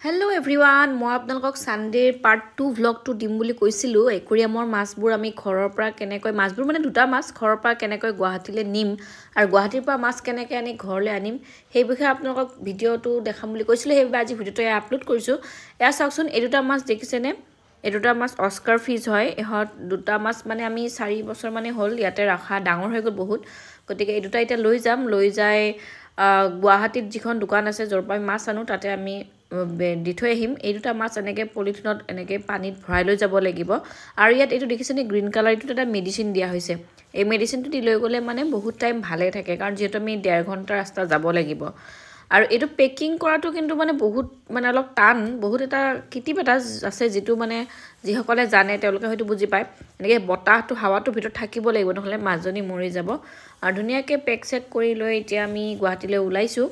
Hello everyone, মই আপোনালোকক Sunday part 2 ভ্লগটো দিম বুলি কৈছিলো একুৰিয়ামৰ মাছবোৰ আমি ঘৰৰ পৰা কেনেকৈ মাছবোৰ মানে দুটা মাছ ঘৰৰ পৰা কেনেকৈ গুৱাহাটীলৈ নিম আৰু গুৱাহাটীৰ পৰা মাছ কেনেকৈ আনি ঘৰলৈ আনিম সেই বিষয়ে আপোনালোকক ভিডিঅটো দেখাম বুলি কৈছিলো সেইবাবে আজি ভিডিঅটো আপলোড কৰিছো এয়া চাওকচোন এই দুটা মাছ দেখিছেনে এই দুটা মাছ অস্কাৰ ফিছ হয় এহত দুটা মাছ মানে আমি 4 বছৰ মানে হ'ল ইয়াতে ৰাখা ডাঙৰ হৈ গ'ল বহুত গতিকে এই দুটা এটা লৈ যাম লৈ যায় গুৱাহাটীত যিখন দোকান আছে যৰ পৰা মাছ আনো তাতে আমি দি থৈ আহিম এই দুটা মাছ এনেকৈ পলিথিনত এনেকৈ পানীত ভৰাই লৈ যাব লাগিব আৰু ইয়াত এইটো দেখিছেনে গ্ৰীণ কালাৰ এইটো এটা মেডিচিন দিয়া হৈছে এই মেডিচিনটো দি লৈ গ'লে মানে বহুত টাইম ভালে থাকে কাৰণ যেহেতু আমি 1.5 ঘণ্টা ৰাস্তা যাব লাগিব আৰু এইটো পেকিং কৰাটো কিন্তু মানে বহুত মানে অলপ টান বহুত এটা কিটিপ এটা আছে যেটো মানে যিসকলে জানে তেওঁলোকে হয়তো বুজি পায় এনেকৈ বতাহটো হাৱাটো ভিতৰত থাকিব লাগিব নহলে মাছজনী মৰি যাব আৰু ধুনীয়াকৈ পেক চেক কৰি লৈ এতিয়া আমি গুৱাহাটীলৈ ওলাইছো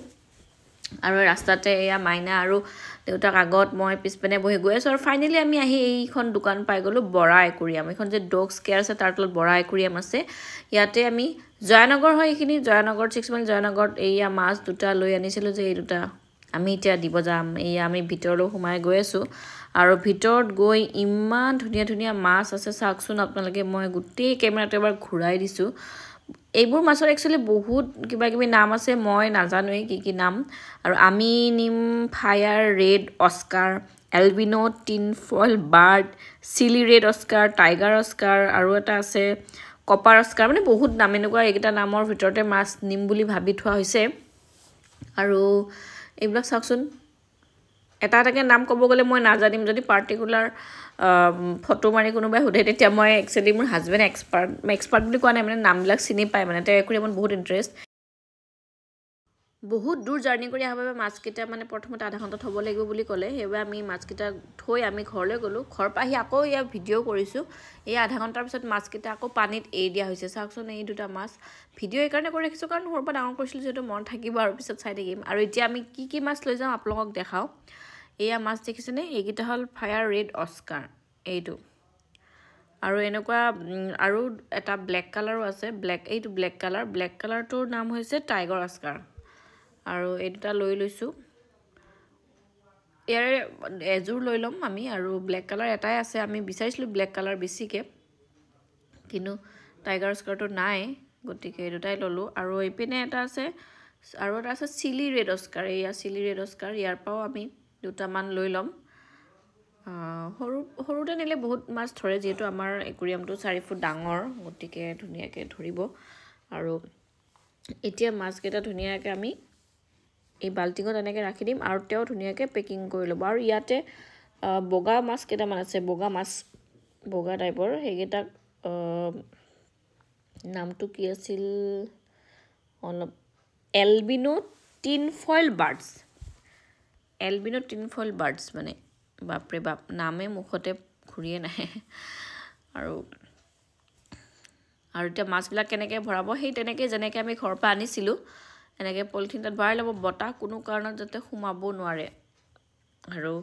আৰু ৰাস্তাতে এয়া মাইনা আৰু দেউতাক আগত মই পিছপেনে বহি গৈ আছো আৰু ফাইনালি আমি আহি এইখন দোকান পাই গলো বৰা একুৰিয়াম এইখন যে ডগছ কেয়াৰ আছে তাৰ তলত বৰা একুৰিয়াম আছে ইয়াতে আমি জয়নগৰ হয় এইখিনি জয়নগৰ 6 মাইল জয়নগৰত এয়া মাছ দুটা লৈ আনিছিলো যে এই দুটা আমি এতিয়া দিব যাম এয়া আমি ভিতৰলৈ সোমাই গৈ আছো আৰু ভিতৰত গৈ ইমান ধুনীয়া ধুনীয়া মাছ আছে চাওকচোন আপোনালোকে মই গোটেই কেমেৰাটো এবাৰ ঘূৰাই দিছো এইবোৰ মাছৰ একচুয়ালি বহুত কিবা কিবি নাম আছে মই নাজানোই কি নাম আৰু আমি নিম fire red oscar albino tinfoil barb chili red oscar tiger oscar আৰু এটা আছে কপাৰ অস্কাৰ মানে বহুত নাম এনেকুৱা এইকেইটা নামৰ ভিতৰতে মাছ নিম বুলি ভাবি থোৱা হৈছে আৰু এইবিলাক চাওকচোন এটা এটাকে নাম ক'ব গ'লে মই নাজানিম যদি পাৰ্টিকুলাৰ ফটো মাৰি কোনোবাই হুধে তেতিয়া মই একচুয়ালি মোৰ হাজবেণ্ড এক্সপাৰ্ট বুলি কোৱা নাই মানে নামবিলাক চিনি পায় মানে তেওঁ একুৰিয়ামত বহুত ইন্টাৰেষ্ট বহুত দূৰ জাৰ্নি কৰি আহাৰ বাবে মাছকেইটা মানে প্ৰথমতে আধা ঘণ্টা থ'ব লাগিব বুলি ক'লে সেইবাবে আমি মাছকেইটা থৈ আমি ঘৰলৈ গ'লো ঘৰ পাহি আকৌ ইয়া ভিডিঅ' কৰিছোঁ এই আধা ঘণ্টাৰ পিছত মাছকেইটা আকৌ পানীত এৰি দিয়া হৈছে চাওকচোন এই দুটা মাছ ভিডিঅ' এইকাৰণে কৰি ৰাখিছোঁ কাৰণ সৰুৰ পৰা ডাঙৰ কৰিছিলোঁ যিহেতু মন থাকিব আৰু পিছত চাই থাকিম আৰু এতিয়া আমি কি মাছ লৈ যাওঁ আপোনালোকক দেখাওঁ এয়া মাছ দেখিছেনে এইকেইটা হ'ল ফায়াৰ ৰেড অস্কাৰ এইটো আৰু এনেকুৱা আৰু এটা ব্লেক কালাৰো আছে এইটো ব্লেক কালাৰটোৰ নাম হৈছে টাইগাৰ অস্কাৰ আৰু এই দুটা লৈ লৈছো ইয়াৰ এজোৰ লৈ লম আমি আৰু ব্লেক কালাৰ এটাই আছে আমি বিচাৰিছিলো ব্লেক কালাৰ বেছিকে কিন্তু টাইগাৰ অস্কাৰটো নাই গতিকে এই দুটাই ললো আৰু এইপিনে এটা আছে আৰু এটা আছে চিলি ৰেড অস্কাৰ এয়া চিলি ৰেড অস্কাৰ ইয়াৰ পাও আমি দুটামান লৈ লম সৰুতে নিলে বহুত মাছ ধৰে যেহেতু আমাৰ একুৰিয়ামটো 4 ফুট ডাঙৰ গতিকে ধুনীয়াকৈ ধৰিব আৰু এতিয়া মাছকেইটা ধুনীয়াকৈ আমি এই বাল্টিঙত এনেকৈ ৰাখি দিম আৰু তেও ধুনীয়াকৈ পেকিং কৰি ল'ব আৰু ইয়াতে বগা মাছ কেইটামান আছে বগা টাইপৰ সেইকেইটাক নামটো কি আছিল অলপ এলবিনো টিনফল বাৰ্ডছ মানে বাপৰে বাপ নামে মুখতে ঘূৰিয়ে নাহে আৰু এতিয়া মাছবিলাক কেনেকৈ ভৰাব সেই তেনেকৈ যেনেকৈ আমি ঘৰৰ পৰা আনিছিলোঁ এনেকৈ পলিথিনত ভৰাই ল'ব বতাহ কোনো কাৰণত যাতে সোমাব নোৱাৰে আৰু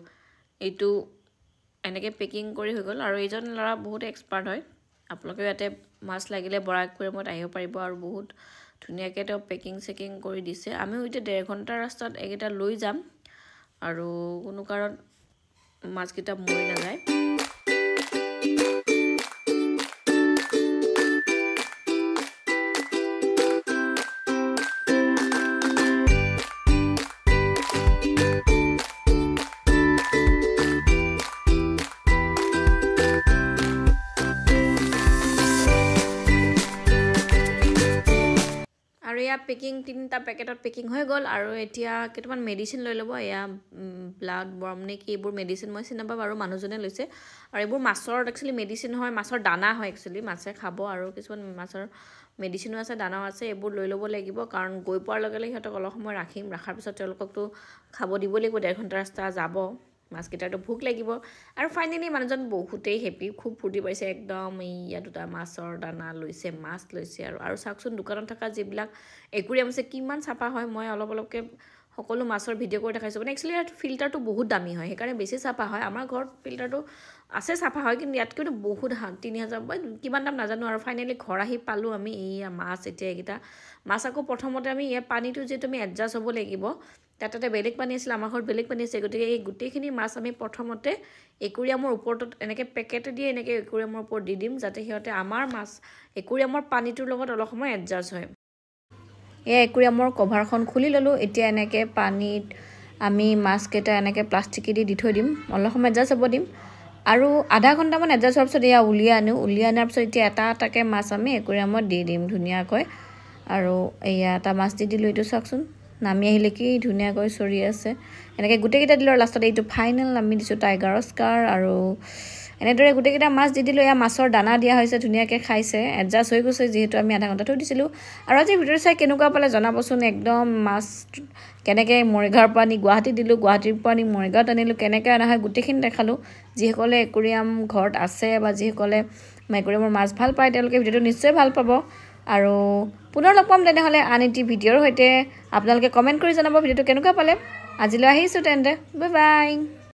এইটো এনেকৈ পেকিং কৰি হৈ গ'ল আৰু এইজন ল'ৰা বহুত এক্সপাৰ্ট হয় আপোনালোকে ইয়াতে মাছ লাগিলে বৰা একুৰিয়ামত আহিব পাৰিব আৰু বহুত ধুনীয়াকৈ তেওঁ পেকিং চেকিং কৰি দিছে আমিও এতিয়া 1.5 ঘণ্টাৰ ৰাস্তাত এইকেইটা লৈ যাম আৰু কোনো কাৰণ মাছকেইটা মৰি নাযায় আৰু ইয়া পেকিং 3টা পেকেটত পেকিং হৈ গ'ল আৰু এতিয়া কেইটামান মেডিচিন লৈ ল'ব এয়া ব্লাড বৰ্ম নে কি এইবোৰ মেডিচিন মই চিনি নাপাওঁ আৰু মানুহজনে লৈছে আৰু এইবোৰ মাছৰ একচুয়ালি মেডিচিন হয় মাছৰ দানা হয় একচুয়ালি মাছে খাব আৰু কিছুমান মাছৰ মেডিচিনো আছে দানাও আছে এইবোৰ লৈ ল'ব লাগিব কাৰণ গৈ পোৱাৰ লগে লগে সিহঁতক অলপ সময় ৰাখাৰ পিছত তেওঁলোককতো খাব দিব লাগিব 1.5 ঘণ্টা ৰাস্তা যাব মাছকেইটাৰতো ভোক লাগিব আৰু ফাইনালি মানুহজন বহুতেই হেপি খুব ফূৰ্তি পাইছে একদম ইয়া দুটা মাছৰ দানা লৈছে মাছ লৈছে আৰু চাওকচোন দোকানত থকা যিবিলাক একুৰিয়াম আছে কিমান চাফা হয় মই অলপকৈ সকলো মাছৰ ভিডিঅ' কৰি দেখাইছোঁ মানে একচুয়ালি ইয়াত ফিল্টাৰটো বহুত দামী হয় সেইকাৰণে বেছি চাফা হয় আমাৰ ঘৰত ফিল্টাৰটো আছে চাফা হয় কিন্তু ইয়াতকৈ বহুত 3000 কিমান দাম নাজানো আৰু ফাইনালি ঘৰ আহি পালোঁ আমি এই মাছ এতিয়া এইকেইটা মাছ আকৌ প্ৰথমতে আমি ইয়াৰ পানীটো যেটো আমি এডজাষ্ট হ'ব লাগিব তাতে বেলেগ পানী আছিল আমাৰ ঘৰত বেলেগ পানী আছে গতিকে এই গোটেইখিনি মাছ আমি প্ৰথমতে একুৰিয়ামৰ ওপৰত এনেকৈ পেকেট দিয়ে এনেকৈ একুৰিয়ামৰ ওপৰত দি দিম যাতে সিহঁতে আমাৰ মাছ একুৰিয়ামৰ পানীটোৰ লগত অলপ সময় এডজাষ্ট হয় এই একুৰিয়ামৰ কভাৰখন খুলি ল'লোঁ এতিয়া এনেকৈ পানীত আমি মাছকেইটা এনেকৈ প্লাষ্টিকেদি দি থৈ দিম অলপ সময় এডজাষ্ট হ'ব দিম আৰু আধা ঘণ্টামান এডজাষ্ট হোৱাৰ পিছত এয়া উলিয়াই অনাৰ পিছত এতিয়া এটা এটাকৈ মাছ আমি একুৰিয়ামত দি দিম ধুনীয়াকৈ আৰু এয়া এটা মাছ দি দিলোঁ এইটো চাওকচোন নামি আহিলে কি ধুনীয়াকৈ চৰি আছে এনেকৈ গোটেইকেইটা দিলোঁ আৰু লাষ্টত এইটো ফাইনেল আমি দিছোঁ টাইগাৰ অস্কাৰ আৰু এনেদৰে গোটেইকেইটা মাছ দি দিলোঁ এয়া মাছৰ দানা দিয়া হৈছে ধুনীয়াকৈ খাইছে এডজাষ্ট হৈ গৈছে যিহেতু আমি আধা ঘণ্টা থৈ দিছিলোঁ আৰু আজি ভিডিঅ' চাই কেনেকুৱা পালে জনাবচোন একদম মাছ কেনেকৈ মৰিগাঁৱৰ পৰা আনি গুৱাহাটীত দিলোঁ গুৱাহাটীৰ পৰা আনি মৰিগাঁৱত আনিলোঁ কেনেকৈ অনা হয় গোটেইখিনি দেখালোঁ যিসকলে একুৰিয়াম ঘৰত আছে বা যিসকলে একুৰিয়ামৰ মাছ ভাল পায় তেওঁলোকে ভিডিঅ'টো নিশ্চয় ভাল পাব আৰু পুনৰ লগ পাম তেনেহ'লে আন এটি ভিডিঅ'ৰ সৈতে আপোনালোকে কমেণ্ট কৰি জনাব ভিডিঅ'টো কেনেকুৱা পালে আজিলৈ আহিছোঁ তেন্তে বাই বাই